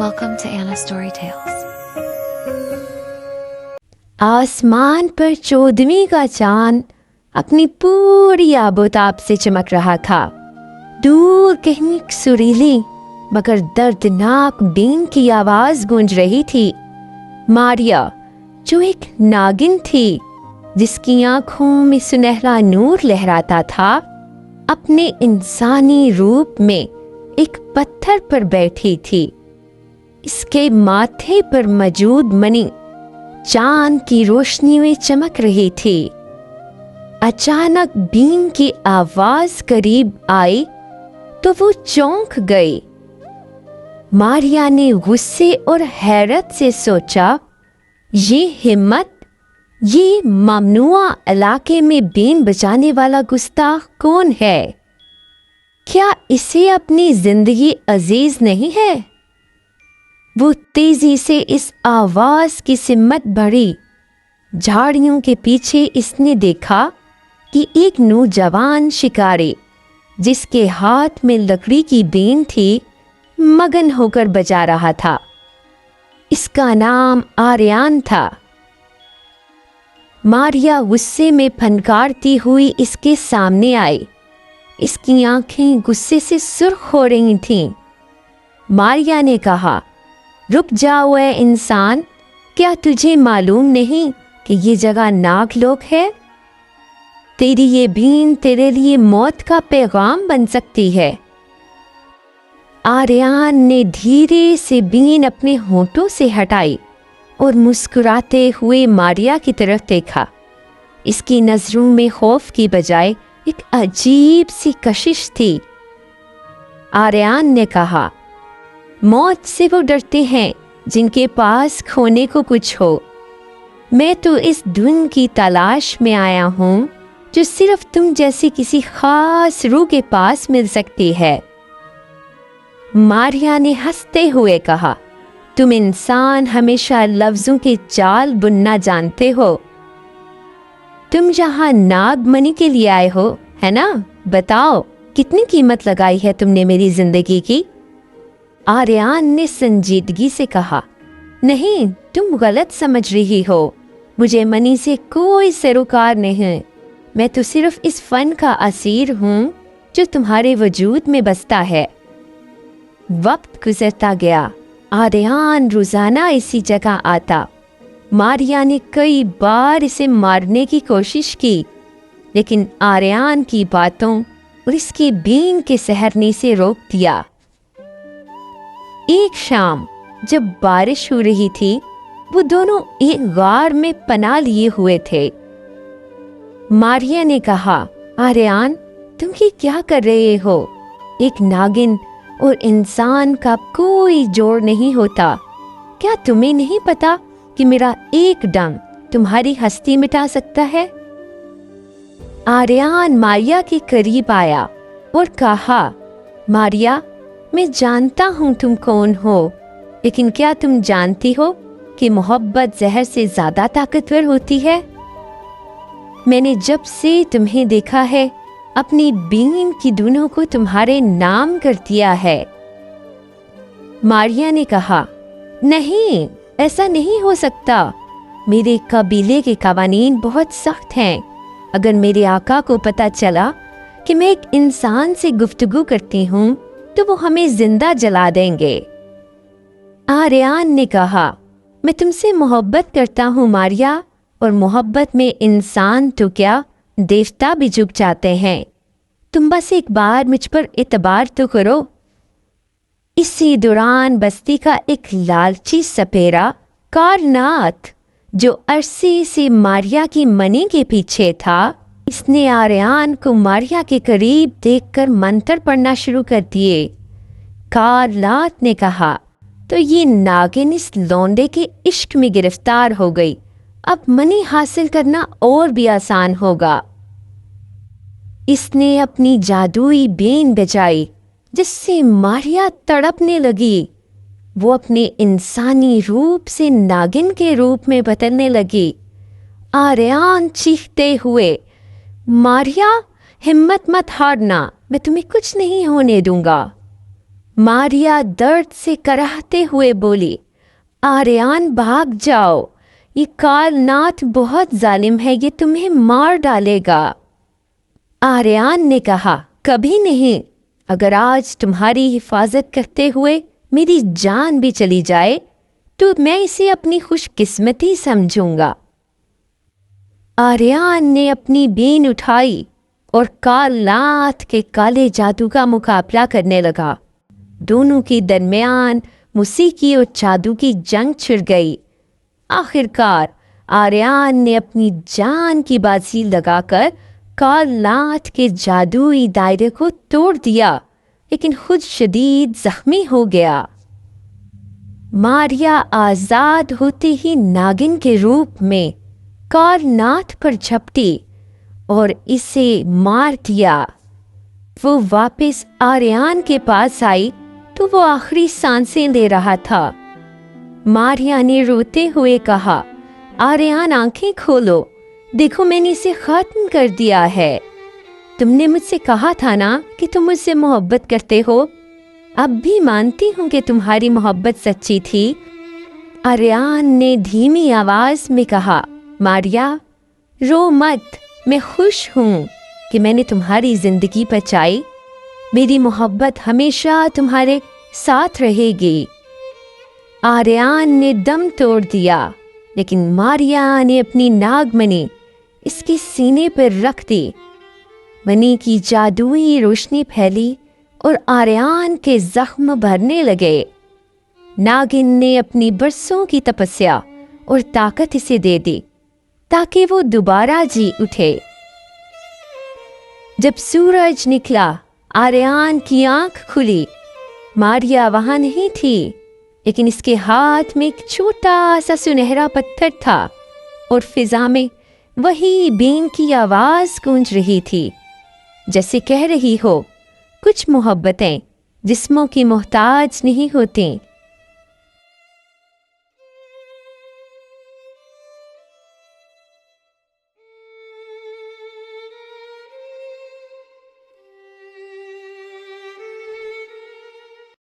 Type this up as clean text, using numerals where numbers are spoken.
Welcome to Anna Story Tales. आसमान पर 14वीं का चांद अपनी पूरी आबोताब से चमक रहा था। दूर कहीं सुरीली मगर दर्दनाक बीन की आवाज गूंज रही थी। मारिया, जो एक नागिन थी जिसकी आंखों में सुनहरा नूर लहराता था, अपने इंसानी रूप में एक पत्थर पर बैठी थी। इसके माथे पर मौजूद मणि चांद की रोशनी में चमक रही थी। अचानक बीन की आवाज करीब आई तो वो चौंक गई। मारिया ने गुस्से और हैरत से सोचा, ये हिम्मत, ये ममनुआ इलाके में बीन बचाने वाला गुस्ताख कौन है? क्या इसे अपनी जिंदगी अजीज नहीं है? वो तेजी से इस आवाज की सिमत बढ़ी। झाड़ियों के पीछे इसने देखा कि एक नौजवान शिकारी, जिसके हाथ में लकड़ी की बीन थी, मगन होकर बजा रहा था। इसका नाम आर्यान था। मारिया गुस्से में फनकारती हुई इसके सामने आई। इसकी आंखें गुस्से से सुर्ख हो रही थीं। मारिया ने कहा, रुक जाओ ऐ इंसान, क्या तुझे मालूम नहीं कि ये जगह नागलोक है? तेरी ये बीन तेरे लिए मौत का पैगाम बन सकती है। आर्यान ने धीरे से बीन अपने होठों से हटाई और मुस्कुराते हुए मारिया की तरफ देखा। इसकी नजरों में खौफ की बजाय एक अजीब सी कशिश थी। आर्यान ने कहा, मौत से वो डरते हैं जिनके पास खोने को कुछ हो। मैं तो इस धुन की तलाश में आया हूँ जो सिर्फ तुम जैसी किसी खास रूह के पास मिल सकती है। मारिया ने हंसते हुए कहा, तुम इंसान हमेशा लफ्जों के जाल बुनना जानते हो। तुम यहाँ नागमणि के लिए आए हो, है ना? बताओ, कितनी कीमत लगाई है तुमने मेरी जिंदगी की? आर्यान ने संजीदगी से कहा, नहीं, तुम गलत समझ रही हो। मुझे मनी से कोई सरोकार नहीं। मैं तो सिर्फ इस फन का असीर हूँ जो तुम्हारे वजूद में बसता है। वक्त गुजरता गया। आर्यान रोजाना इसी जगह आता। मारिया ने कई बार इसे मारने की कोशिश की, लेकिन आर्यान की बातों और इसकी बीन के सहरने से रोक दिया। एक शाम जब बारिश हो रही थी, वो दोनों एक गार में पनाह लिए हुए थे। मारिया ने कहा, आर्यान, तुम ये क्या कर रहे हो? एक नागिन और इंसान का कोई जोड़ नहीं होता। क्या तुम्हें नहीं पता कि मेरा एक डंग तुम्हारी हस्ती मिटा सकता है? आर्यान मारिया के करीब आया और कहा, मारिया, मैं जानता हूँ तुम कौन हो, लेकिन क्या तुम जानती हो कि मोहब्बत जहर से ज्यादा ताकतवर होती है? मैंने जब से तुम्हें देखा है, अपनी बीन की धुनों को तुम्हारे नाम कर दिया है। मारिया ने कहा, नहीं, ऐसा नहीं हो सकता। मेरे कबीले के कवानीन बहुत सख्त हैं। अगर मेरे आका को पता चला कि मैं एक इंसान से गुफ्तगू करती हूँ तो वो हमें जिंदा जला देंगे। आर्यान ने कहा, मैं तुमसे मोहब्बत करता हूँ मारिया, और मोहब्बत में इंसान तो क्या, देवता भी झुक जाते हैं। तुम बस एक बार मुझ पर इतबार तो करो। इसी दौरान बस्ती का एक लालची सपेरा कारनाथ, जो अरसे से मारिया की मणि के पीछे था, इसने आर्यान को मारिया के करीब देखकर मंत्र पढ़ना शुरू कर दिए। कारनाथ ने कहा, तो ये नागिन इस लौंडे के इश्क में गिरफ्तार हो गई। अब मणि हासिल करना और भी आसान होगा। इसने अपनी जादुई बीन बजाई, जिससे मारिया तड़पने लगी। वो अपने इंसानी रूप से नागिन के रूप में बदलने लगी। आर्यान चीखते हुए, मारिया, हिम्मत मत हारना, मैं तुम्हें कुछ नहीं होने दूंगा। मारिया दर्द से कराहते हुए बोली, आर्यान भाग जाओ, ये कालनाथ बहुत जालिम है, ये तुम्हें मार डालेगा। आर्यान ने कहा, कभी नहीं, अगर आज तुम्हारी हिफाजत करते हुए मेरी जान भी चली जाए तो मैं इसे अपनी खुशकिस्मती समझूंगा। आर्यान ने अपनी बीन उठाई और कालनाथ के काले जादू का मुकाबला करने लगा। दोनों के दरमियान मूसीकी और जादू की जंग छिड़ गई। आखिरकार आर्यान ने अपनी जान की बाजी लगाकर कालनाथ के जादुई दायरे को तोड़ दिया, लेकिन खुद शदीद जख्मी हो गया। मारिया आजाद होते ही नागिन के रूप में कालनाथ पर झपटी और इसे मार दिया। वो वापस आर्यान के पास आई तो वो आखिरी सांसें ले रहा था। मारिया ने रोते हुए कहा, आर्यान आंखें खोलो, देखो मैंने इसे खत्म कर दिया है। तुमने मुझसे कहा था ना कि तुम मुझसे मोहब्बत करते हो, अब भी मानती हूँ कि तुम्हारी मोहब्बत सच्ची थी। आर्यान ने धीमी आवाज में कहा, मारिया रो मत, मैं खुश हूँ कि मैंने तुम्हारी जिंदगी बचाई। मेरी मोहब्बत हमेशा तुम्हारे साथ रहेगी। आर्यान ने दम तोड़ दिया, लेकिन मारिया ने अपनी नागमणि इसके सीने पर रख दी। मणि की जादुई रोशनी फैली और आर्यान के जख्म भरने लगे। नागिन ने अपनी बरसों की तपस्या और ताकत इसे दे दी ताकि वो दोबारा जी उठे। जब सूरज निकला, आर्यान की आंख खुली। मारिया वहां नहीं थी, लेकिन इसके हाथ में एक छोटा सा सुनहरा पत्थर था और फिजा में वही बीन की आवाज गूंज रही थी, जैसे कह रही हो, कुछ मोहब्बतें जिस्मों की मोहताज नहीं होती।